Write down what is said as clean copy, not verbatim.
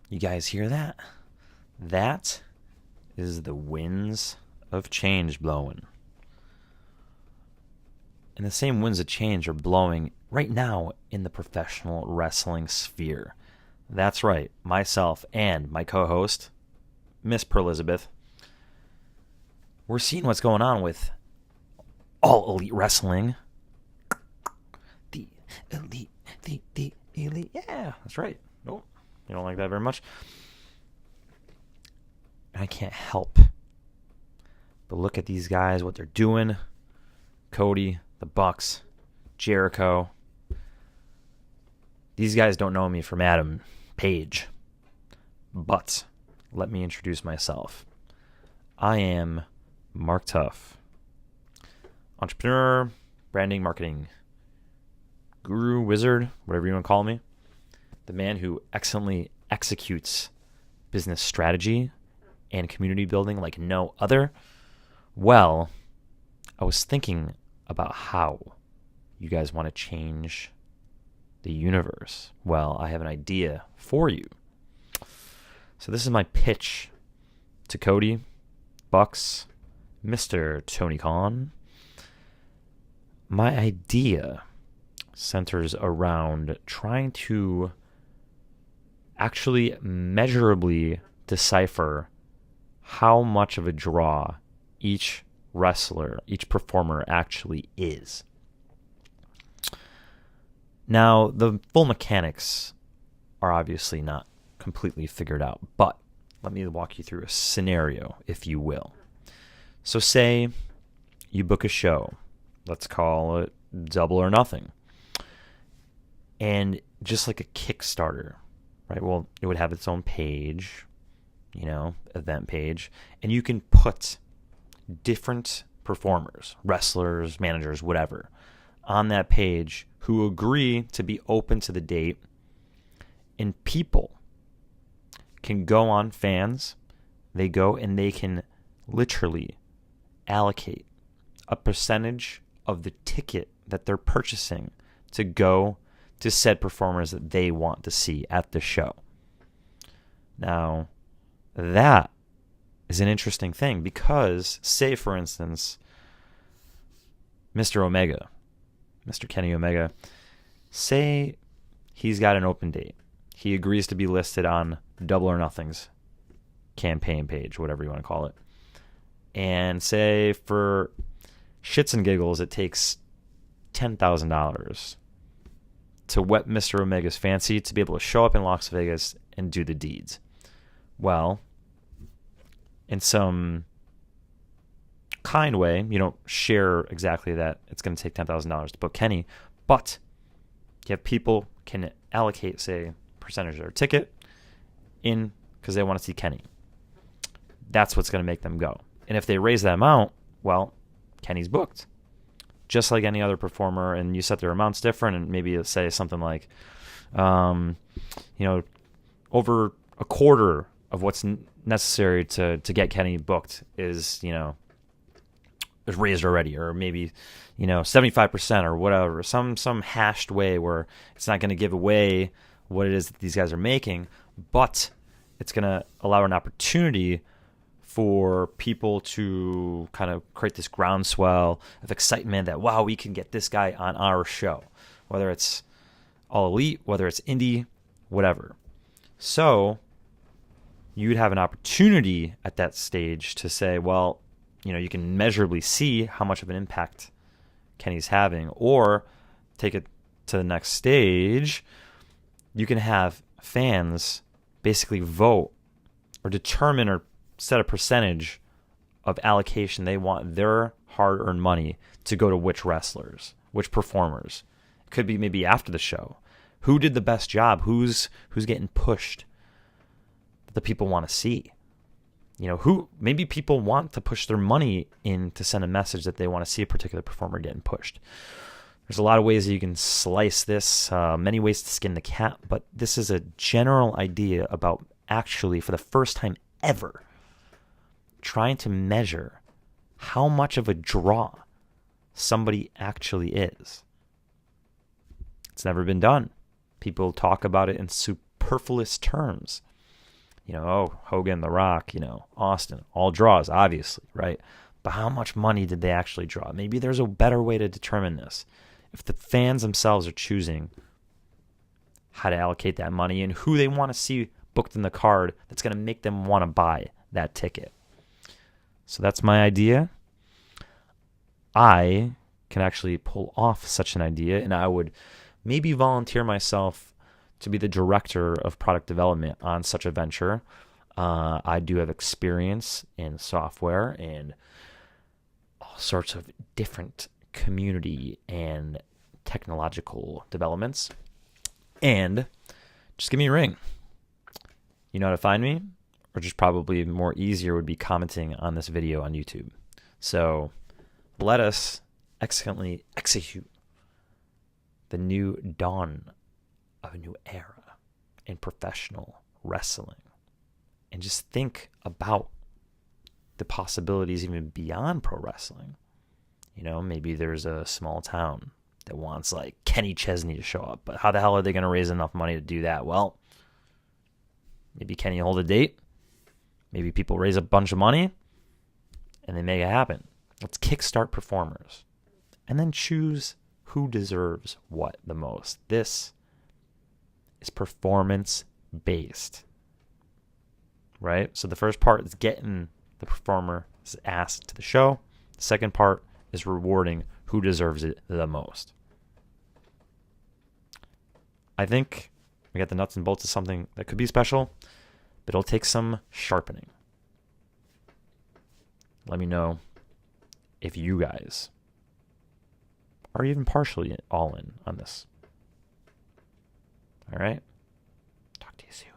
You guys hear that? That is the winds of change blowing. And the same winds of change are blowing right now in the professional wrestling sphere. That's right, myself and my co-host, Miss Per Elizabeth, we're seeing what's going on with All Elite Wrestling. The elite, the elite. Yeah, that's right. Oh, you don't like that very much? I can't help but look at these guys, what they're doing. Cody, the Bucks, Jericho. These guys don't know me from Adam Page. But let me introduce myself. I am Mark Tuff, entrepreneur, branding, marketing, guru, wizard, whatever you want to call me. The man who excellently executes business strategy and community building like no other. Well, I was thinking about how you guys want to change the universe. Well, I have an idea for you. So this is my pitch to Cody, Bucks, Mr. Tony Kahn. My idea centers around trying to actually measurably decipher how much of a draw each wrestler, each performer actually is. Now, the full mechanics are obviously not completely figured out, but let me walk you through a scenario, if you will. So say you book a show, let's call it Double or Nothing, and just like a Kickstarter, right? Well, it would have its own page, event page, and you can put different performers, wrestlers, managers, whatever, on that page who agree to be open to the date, and people can go on, fans, they go and they can literally allocate a percentage of the ticket that they're purchasing to go to said performers that they want to see at the show. Now, that is an interesting thing because, say, for instance, Mr. Omega, Mr. Kenny Omega, say he's got an open date. He agrees to be listed on Double or Nothing's campaign page, whatever you want to call it. And say for shits and giggles, it takes $10,000 to whet Mr. Omega's fancy to be able to show up in Las Vegas and do the deeds. Well, in some kind way, you don't share exactly that it's going to take $10,000 to book Kenny, but you have people can allocate, say, percentage of their ticket in because they want to see Kenny. That's what's going to make them go. And if they raise that amount, well, Kenny's booked. Just like any other performer, and you set their amounts different, and maybe say something like, over a quarter of what's necessary to get Kenny booked is raised already, or maybe 75% or whatever, some hashed way where it's not going to give away what it is that these guys are making, but it's going to allow an opportunity for people to kind of create this groundswell of excitement that, wow, we can get this guy on our show, whether it's All Elite, whether it's indie, whatever. So you'd have an opportunity at that stage to say, well, you can measurably see how much of an impact Kenny's having, or take it to the next stage. You can have fans basically vote or determine or set a percentage of allocation they want their hard-earned money to go to which wrestlers, which performers. It could be maybe after the show. Who did the best job? Who's getting pushed that the people want to see? Who maybe people want to push their money in to send a message that they want to see a particular performer getting pushed. There's a lot of ways that you can slice this, many ways to skin the cat, but this is a general idea about actually, for the first time ever, trying to measure how much of a draw somebody actually is. It's never been done. People talk about it in superfluous terms. Oh, Hogan, The Rock, Austin, all draws, obviously, right? But how much money did they actually draw? Maybe there's a better way to determine this. If the fans themselves are choosing how to allocate that money and who they want to see booked in the card, that's going to make them want to buy that ticket. So that's my idea. I can actually pull off such an idea, and I would maybe volunteer myself to be the director of product development on such a venture. I do have experience in software and all sorts of different community and technological developments. And just give me a ring. You know how to find me? Or just probably more easier would be commenting on this video on YouTube. So let us excellently execute the new dawn of a new era in professional wrestling. And just think about the possibilities even beyond pro wrestling. Maybe there's a small town that wants like Kenny Chesney to show up, but how the hell are they going to raise enough money to do that? Well, maybe Kenny hold a date. Maybe people raise a bunch of money and they make it happen. Let's kickstart performers and then choose who deserves what the most. This is performance based, right? So the first part is getting the performer's ass to the show. The second part is rewarding who deserves it the most. I think we got the nuts and bolts of something that could be special, but it'll take some sharpening. Let me know if you guys are even partially all in on this. All right? Talk to you soon.